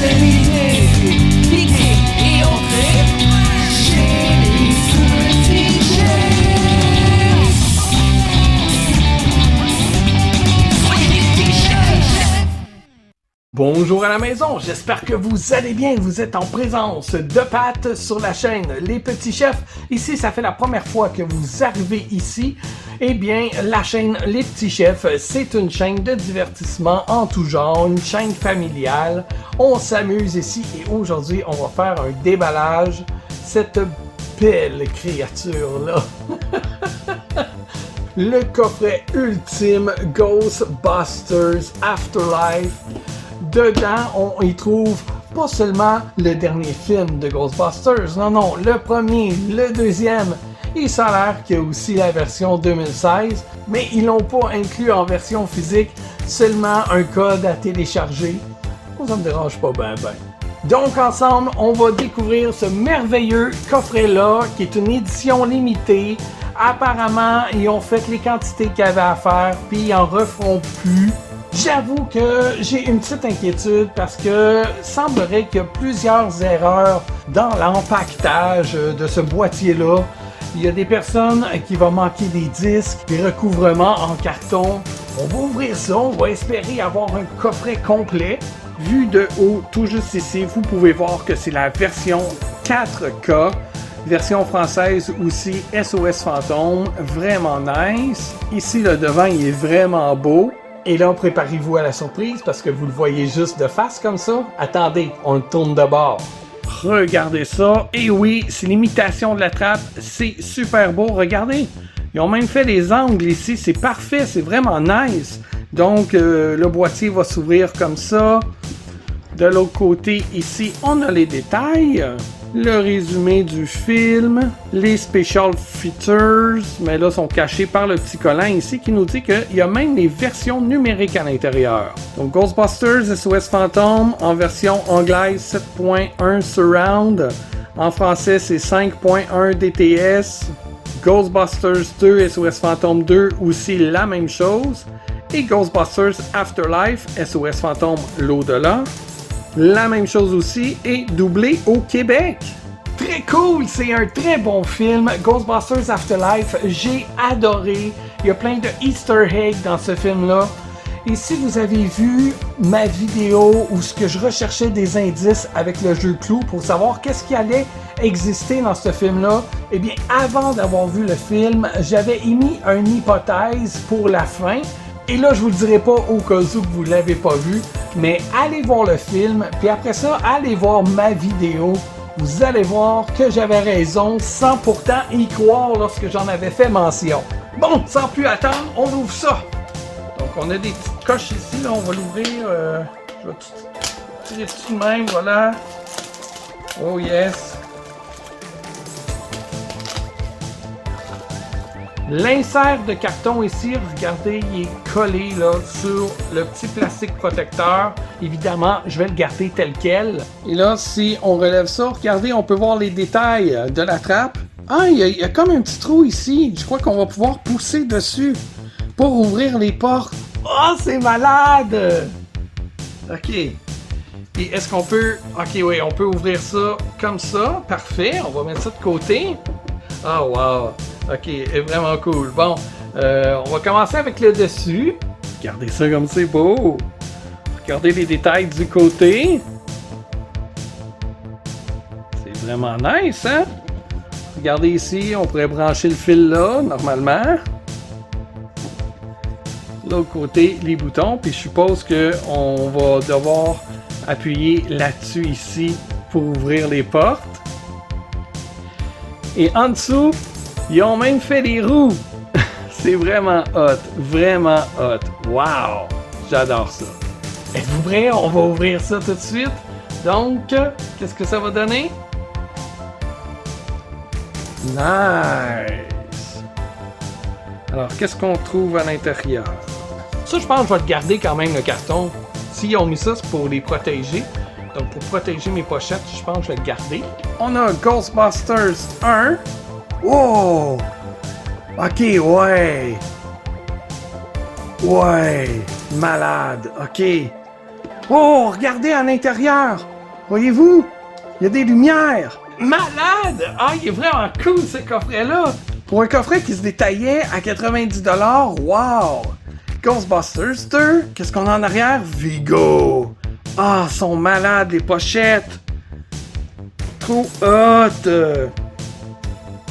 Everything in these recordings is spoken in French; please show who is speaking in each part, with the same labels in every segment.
Speaker 1: terminé. Piqué et entré chez les petits chefs. Soyez les petits chefs.
Speaker 2: Bonjour à la maison, j'espère que vous allez bien. Vous êtes en présence de Pat sur la chaîne Les Petits Chefs. Ici, ça fait la première fois que vous arrivez ici. Eh bien, la chaîne Les Petits Chefs, c'est une chaîne de divertissement en tout genre, une chaîne familiale. On s'amuse ici et aujourd'hui, on va faire un déballage. Cette belle créature-là. Le coffret ultime Ghostbusters Afterlife. Dedans, on y trouve pas seulement le dernier film de Ghostbusters, non, le premier, le deuxième, et ça a l'air qu'il y a aussi la version 2016, mais ils l'ont pas inclus en version physique, seulement un code à télécharger. Ça me dérange pas ben. Donc ensemble, on va découvrir ce merveilleux coffret-là, qui est une édition limitée. Apparemment, ils ont fait les quantités qu'il y avait à faire, puis ils en referont plus. J'avoue que j'ai une petite inquiétude parce que semblerait qu'il y a plusieurs erreurs dans l'empaquetage de ce boîtier-là. Il y a des personnes qui vont manquer des disques, des recouvrements en carton. On va ouvrir ça, on va espérer avoir un coffret complet. Vu de haut, tout juste ici, vous pouvez voir que c'est la version 4K. Version française aussi, SOS Fantôme, vraiment nice. Ici, le devant, il est vraiment beau. Et là, préparez-vous à la surprise parce que vous le voyez juste de face comme ça. Attendez, on le tourne de bord. Regardez ça. Et oui, c'est l'imitation de la trappe. C'est super beau. Regardez. Ils ont même fait les angles ici. C'est parfait. C'est vraiment nice. Donc, le boîtier va s'ouvrir comme ça. De l'autre côté, ici, on a les détails. Le résumé du film, les special features, mais là sont cachés par le petit collant ici qui nous dit qu'il y a même les versions numériques à l'intérieur. Donc Ghostbusters SOS Fantôme en version anglaise 7.1 Surround, en français c'est 5.1 DTS, Ghostbusters 2 SOS Fantôme 2 aussi la même chose, et Ghostbusters Afterlife SOS Fantôme l'au-delà. La même chose aussi et doublé au Québec. Très cool, c'est un très bon film. Ghostbusters Afterlife, j'ai adoré. Il y a plein de Easter eggs dans ce film-là. Et si vous avez vu ma vidéo où ce que je recherchais des indices avec le jeu Clou pour savoir qu'est-ce qui allait exister dans ce film-là, eh bien, avant d'avoir vu le film, j'avais émis une hypothèse pour la fin. Et là, je vous le dirai pas au cas où vous l'avez pas vu, mais allez voir le film, puis après ça, allez voir ma vidéo. Vous allez voir que j'avais raison, sans pourtant y croire lorsque j'en avais fait mention. Bon, sans plus attendre, on ouvre ça. Donc, on a des petites coches ici, là, on va l'ouvrir. Je vais tout tirer dessus de même, voilà. Oh yes. L'insert de carton ici, regardez, il est collé là, sur le petit plastique protecteur. Évidemment, je vais le garder tel quel. Et là, si on relève ça, regardez, on peut voir les détails de la trappe. Ah, il y a comme un petit trou ici. Je crois qu'on va pouvoir pousser dessus pour ouvrir les portes. Oh, c'est malade! OK. Et est-ce qu'on peut... OK, oui, on peut ouvrir ça comme ça. Parfait, on va mettre ça de côté. Ah, wow! Ok, est vraiment cool. Bon, on va commencer avec le dessus. Regardez ça comme c'est beau. Regardez les détails du côté. C'est vraiment nice, hein? Regardez ici, on pourrait brancher le fil là, normalement. De l'autre côté, les boutons. Puis je suppose qu'on va devoir appuyer là-dessus ici pour ouvrir les portes. Et en dessous, ils ont même fait les roues. C'est vraiment hot. Vraiment hot. Wow! J'adore ça. Êtes-vous prêts? On va ouvrir ça tout de suite. Donc, qu'est-ce que ça va donner? Nice! Alors, qu'est-ce qu'on trouve à l'intérieur? Ça, je pense que je vais le garder quand même, le carton. S'ils ont mis ça, c'est pour les protéger. Donc, pour protéger mes pochettes, je pense que je vais le garder. On a Ghostbusters 1. Oh! Ok, ouais! Ouais! Malade! Ok! Oh! Regardez à l'intérieur! Voyez-vous? Il y a des lumières! Malade! Ah, il est vraiment cool ce coffret-là! Pour un coffret qui se détaillait à 90$, wow! Ghostbusters 2, qu'est-ce qu'on a en arrière? Vigo! Ah, sont malades les pochettes! Trop hot!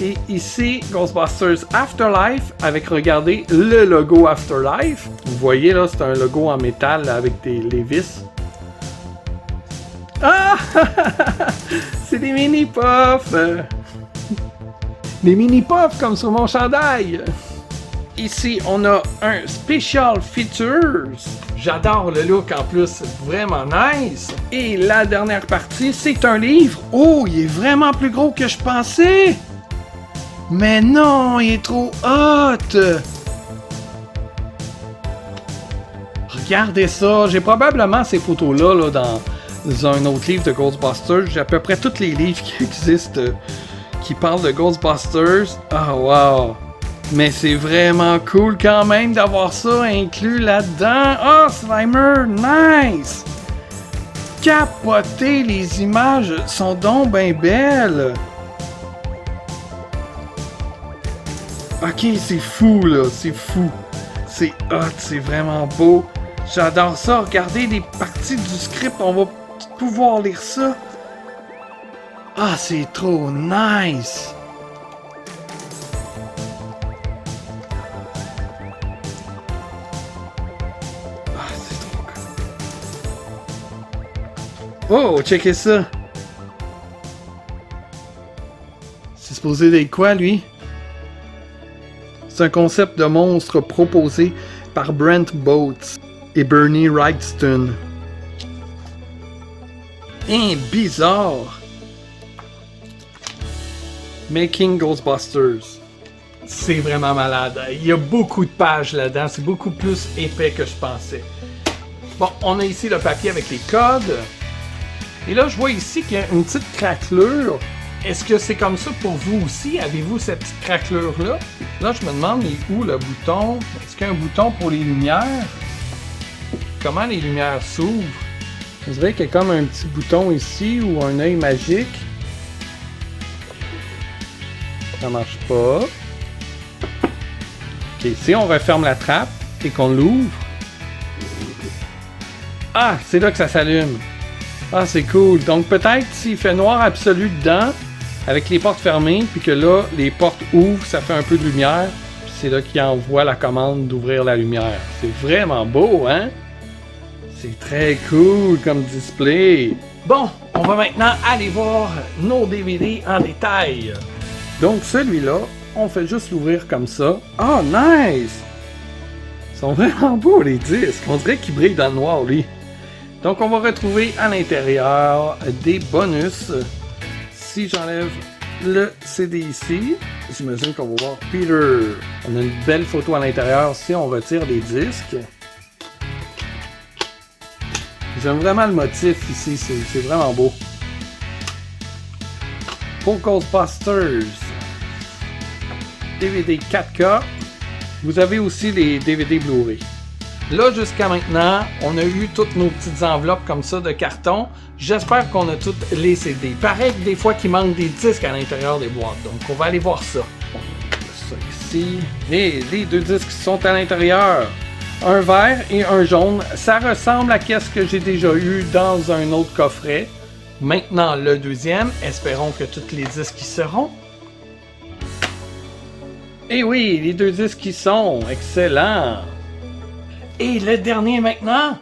Speaker 2: Et ici, Ghostbusters Afterlife, avec, regardez, le logo Afterlife. Vous voyez là, c'est un logo en métal là, avec les vis. Ah! C'est des mini-puffs! Des mini-puffs comme sur mon chandail! Ici, on a un Special Features. J'adore le look en plus, vraiment nice. Et la dernière partie, c'est un livre. Oh, il est vraiment plus gros que je pensais! Mais non, il est trop hot! Regardez ça, j'ai probablement ces photos-là là, dans un autre livre de Ghostbusters. J'ai à peu près tous les livres qui existent qui parlent de Ghostbusters. Ah, wow! Mais c'est vraiment cool quand même d'avoir ça inclus là-dedans. Ah, Slimer, nice! Capoté, les images sont donc bien belles! Ok, c'est fou là, c'est fou. C'est hot, c'est vraiment beau. J'adore ça. Regardez les parties du script, on va pouvoir lire ça. Ah, c'est trop nice. Ah, c'est trop cool. Oh, checkez ça. C'est supposé d'être quoi, lui? C'est un concept de monstre proposé par Brent Boats et Bernie Wrightson. Bizarre! Making Ghostbusters. C'est vraiment malade. Il y a beaucoup de pages là-dedans. C'est beaucoup plus épais que je pensais. Bon, on a ici le papier avec les codes. Et là, je vois ici qu'il y a une petite craquelure. Est-ce que c'est comme ça pour vous aussi? Avez-vous cette petite craquelure-là? Là, je me demande, il est où le bouton? Est-ce qu'il y a un bouton pour les lumières? Comment les lumières s'ouvrent? On dirait qu'il y a comme un petit bouton ici ou un œil magique. Ça marche pas. Ok, si on referme la trappe et qu'on l'ouvre. Ah, c'est là que ça s'allume. Ah, c'est cool. Donc peut-être s'il fait noir absolu dedans, avec les portes fermées, puis que là, les portes ouvrent, ça fait un peu de lumière, puis c'est là qu'il envoie la commande d'ouvrir la lumière. C'est vraiment beau, hein? C'est très cool comme display. Bon, on va maintenant aller voir nos DVD en détail. Donc celui-là, on fait juste l'ouvrir comme ça. Oh, nice! Ils sont vraiment beaux, les disques. On dirait qu'ils brillent dans le noir, lui. Donc on va retrouver à l'intérieur des bonus. Si j'enlève le CD ici, j'imagine qu'on va voir Peter. On a une belle photo à l'intérieur si on retire les disques. J'aime vraiment le motif ici, c'est vraiment beau. Pour Ghostbusters, DVD 4K, vous avez aussi les DVD Blu-ray. Là, jusqu'à maintenant, on a eu toutes nos petites enveloppes comme ça de carton. J'espère qu'on a toutes les CD. Pareil que des fois qu'il manque des disques à l'intérieur des boîtes. Donc, on va aller voir ça. Ça ici. Et les deux disques sont à l'intérieur. Un vert et un jaune. Ça ressemble à ce que j'ai déjà eu dans un autre coffret. Maintenant, le deuxième. Espérons que tous les disques y seront. Et oui, les deux disques y sont. Excellent. Et le dernier maintenant.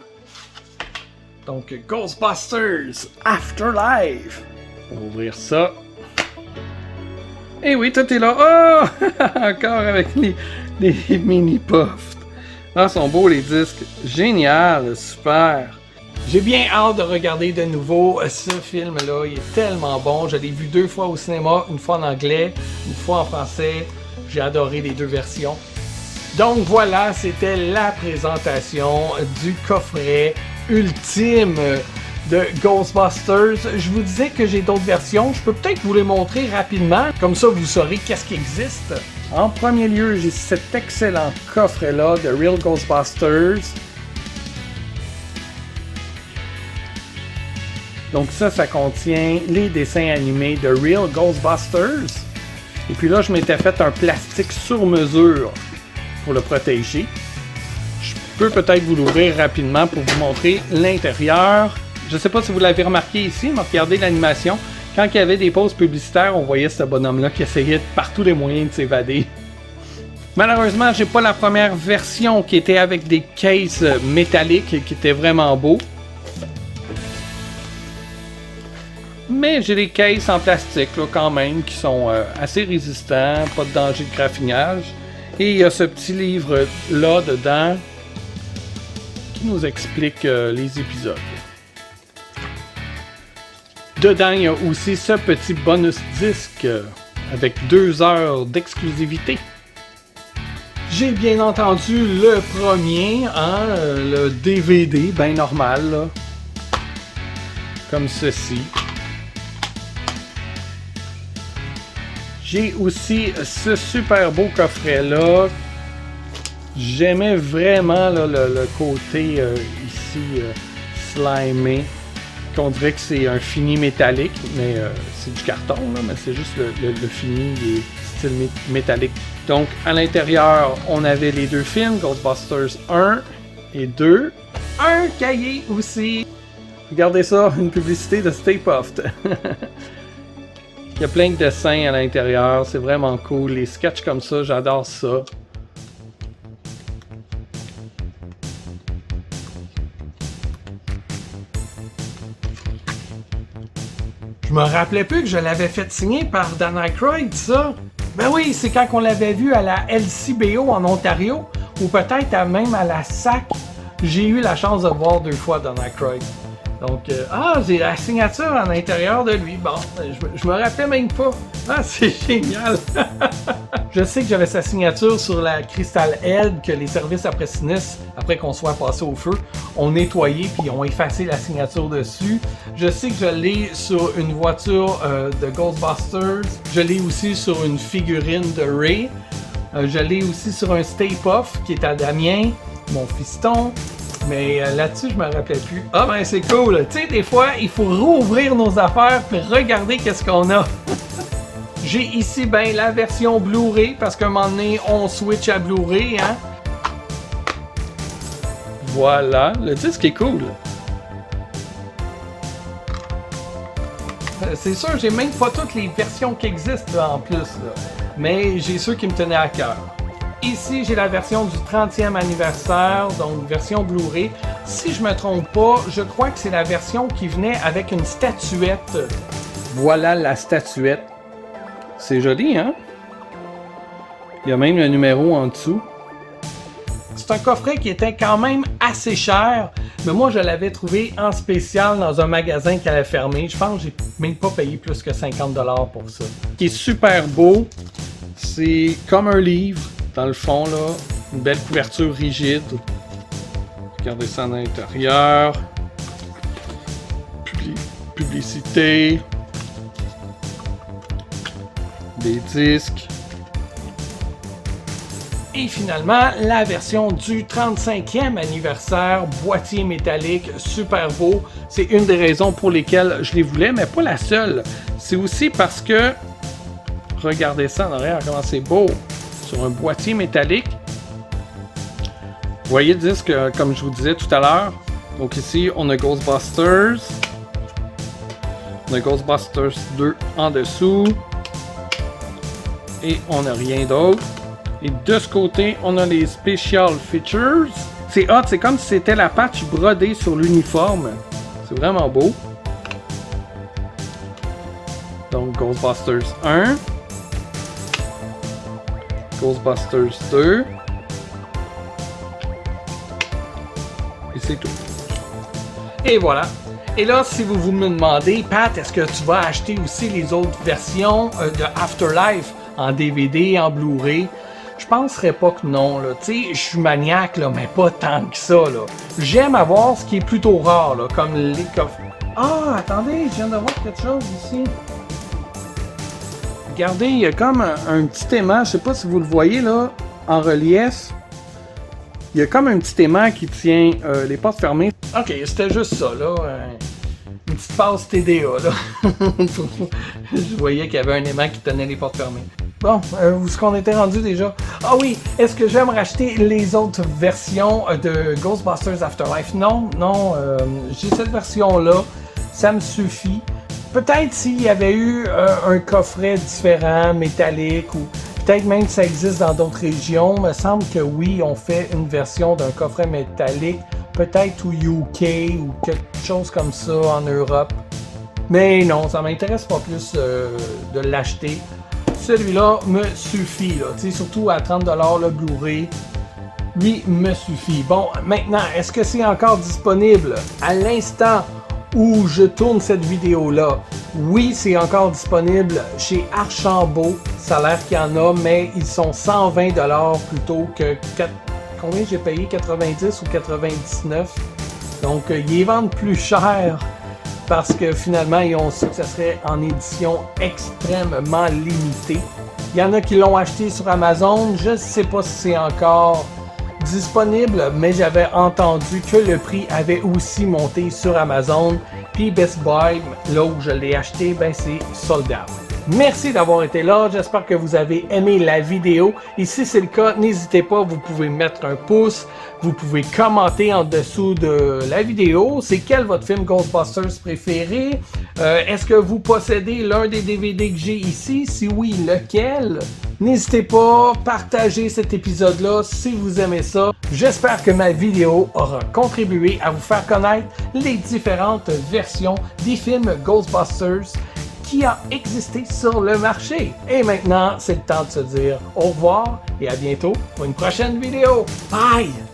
Speaker 2: Donc, Ghostbusters Afterlife. On va ouvrir ça. Et oui, tout est là. Oh! Encore avec les mini-puffs. Ah, sont beaux les disques. Génial, super. J'ai bien hâte de regarder de nouveau ce film-là. Il est tellement bon. Je l'ai vu 2 fois au cinéma, une fois en anglais, une fois en français. J'ai adoré les 2 versions. Donc voilà, c'était la présentation du coffret ultime de Ghostbusters. Je vous disais que j'ai d'autres versions. Je peux peut-être vous les montrer rapidement. Comme ça, vous saurez qu'est-ce qui existe. En premier lieu, j'ai cet excellent coffret-là de Real Ghostbusters. Donc ça contient les dessins animés de Real Ghostbusters. Et puis là, je m'étais fait un plastique sur mesure pour le protéger. Je peux peut-être vous l'ouvrir rapidement pour vous montrer l'intérieur. Je ne sais pas si vous l'avez remarqué ici, mais regardez l'animation. Quand il y avait des pauses publicitaires, on voyait ce bonhomme-là qui essayait par tous les moyens de s'évader. Malheureusement, j'ai pas la première version qui était avec des cases métalliques et qui était vraiment beau. Mais j'ai des cases en plastique là, quand même qui sont assez résistants, pas de danger de graffinage. Et il y a ce petit livre là dedans qui nous explique les épisodes. Dedans, il y a aussi ce petit bonus disque avec 2 heures d'exclusivité. J'ai bien entendu le premier, hein, le DVD, ben normal, là. Comme ceci. J'ai aussi ce super beau coffret-là. J'aimais vraiment là, le côté ici slimé. On dirait que c'est un fini métallique, mais c'est du carton, là, mais c'est juste le fini qui est style métallique. Donc, à l'intérieur, on avait les 2 films, Ghostbusters 1 et 2. Un cahier aussi. Regardez ça, une publicité de Stay Puft. Il y a plein de dessins à l'intérieur, c'est vraiment cool. Les sketchs comme ça, j'adore ça. Je me rappelais plus que je l'avais fait signer par Dan Aykroyd, ça. Ben oui, c'est quand on l'avait vu à la LCBO en Ontario, ou peut-être même à la SAC. J'ai eu la chance de voir 2 fois Dan Aykroyd. Donc, j'ai la signature à l'intérieur de lui. Bon, je me rappelais même pas. Ah, c'est génial! Je sais que j'avais sa signature sur la Crystal Head que les services après sinistre, après qu'on soit passé au feu, ont nettoyé puis ont effacé la signature dessus. Je sais que je l'ai sur une voiture de Ghostbusters. Je l'ai aussi sur une figurine de Ray. Je l'ai aussi sur un Stay Puft qui est à Damien, mon fiston. Mais là-dessus, je me rappelais plus. Ah ben c'est cool! Tu sais, des fois, il faut rouvrir nos affaires puis regarder qu'est-ce qu'on a. J'ai ici ben la version Blu-ray parce qu'à un moment donné, on switch à Blu-ray, hein. Voilà, le disque est cool. C'est sûr, j'ai même pas toutes les versions qui existent là, en plus, là. Mais j'ai ceux qui me tenaient à cœur. Ici, j'ai la version du 30e anniversaire, donc version Blu-ray. Si je me trompe pas, je crois que c'est la version qui venait avec une statuette. Voilà la statuette. C'est joli, hein? Il y a même le numéro en dessous. C'est un coffret qui était quand même assez cher, mais moi je l'avais trouvé en spécial dans un magasin qui avait fermé. Je pense que j'ai même pas payé plus que 50$ pour ça. Ce qui est super beau, c'est comme un livre, dans le fond, là. Une belle couverture rigide. Regardez ça à l'intérieur. Publicité. Des disques. Et finalement, la version du 35e anniversaire, boîtier métallique, super beau. C'est une des raisons pour lesquelles je les voulais, mais pas la seule. C'est aussi parce que, regardez ça en arrière, comment c'est beau. Sur un boîtier métallique. Vous voyez le disque, comme je vous disais tout à l'heure. Donc ici, on a Ghostbusters. On a Ghostbusters 2 en dessous. Et on n'a rien d'autre. Et de ce côté, on a les Special Features. C'est hot, c'est comme si c'était la patch brodée sur l'uniforme. C'est vraiment beau. Donc Ghostbusters 1. Ghostbusters 2. Et c'est tout. Et voilà. Et là, si vous me demandez, Pat, est-ce que tu vas acheter aussi les autres versions de Afterlife en DVD, en Blu-ray? Je penserais pas que non, là. Tu sais, je suis maniaque, là, mais pas tant que ça, là. J'aime avoir ce qui est plutôt rare, là, comme les coffres. Ah, attendez, je viens de voir quelque chose ici. Regardez, il y a comme un petit aimant, je sais pas si vous le voyez, là, en relief. Il y a comme un petit aimant qui tient les portes fermées. Ok, c'était juste ça, là. Une petite passe TDA, là. Je voyais qu'il y avait un aimant qui tenait les portes fermées. Bon, où est-ce qu'on était rendu déjà? Ah oui, est-ce que j'aime racheter les autres versions de Ghostbusters Afterlife? Non, j'ai cette version-là, ça me suffit. Peut-être s'il y avait eu un coffret différent, métallique, ou peut-être même que ça existe dans d'autres régions. Il me semble que oui, on fait une version d'un coffret métallique, peut-être au UK ou quelque chose comme ça en Europe. Mais non, ça m'intéresse pas plus de l'acheter. Celui-là me suffit, là. Tu sais, surtout à 30$ le Blu-ray. Lui me suffit. Bon, maintenant, est-ce que c'est encore disponible à l'instant où je tourne cette vidéo-là? Oui, c'est encore disponible chez Archambault. Ça a l'air qu'il y en a, mais ils sont 120$ plutôt que combien j'ai payé? 90 ou 99? Donc, ils les vendent plus cher parce que finalement, ils ont su que ça serait en édition extrêmement limitée. Il y en a qui l'ont acheté sur Amazon. Je ne sais pas si c'est encore disponible, mais j'avais entendu que le prix avait aussi monté sur Amazon. Puis Best Buy, là où je l'ai acheté, ben c'est sold out. Merci d'avoir été là, j'espère que vous avez aimé la vidéo. Et si c'est le cas, n'hésitez pas, vous pouvez mettre un pouce, vous pouvez commenter en dessous de la vidéo. C'est quel votre film Ghostbusters préféré? Est-ce que vous possédez l'un des DVD que j'ai ici? Si oui, lequel? N'hésitez pas, partagez cet épisode-là si vous aimez ça. J'espère que ma vidéo aura contribué à vous faire connaître les différentes versions des films Ghostbusters qui a existé sur le marché. Et maintenant, c'est le temps de se dire au revoir et à bientôt pour une prochaine vidéo. Bye!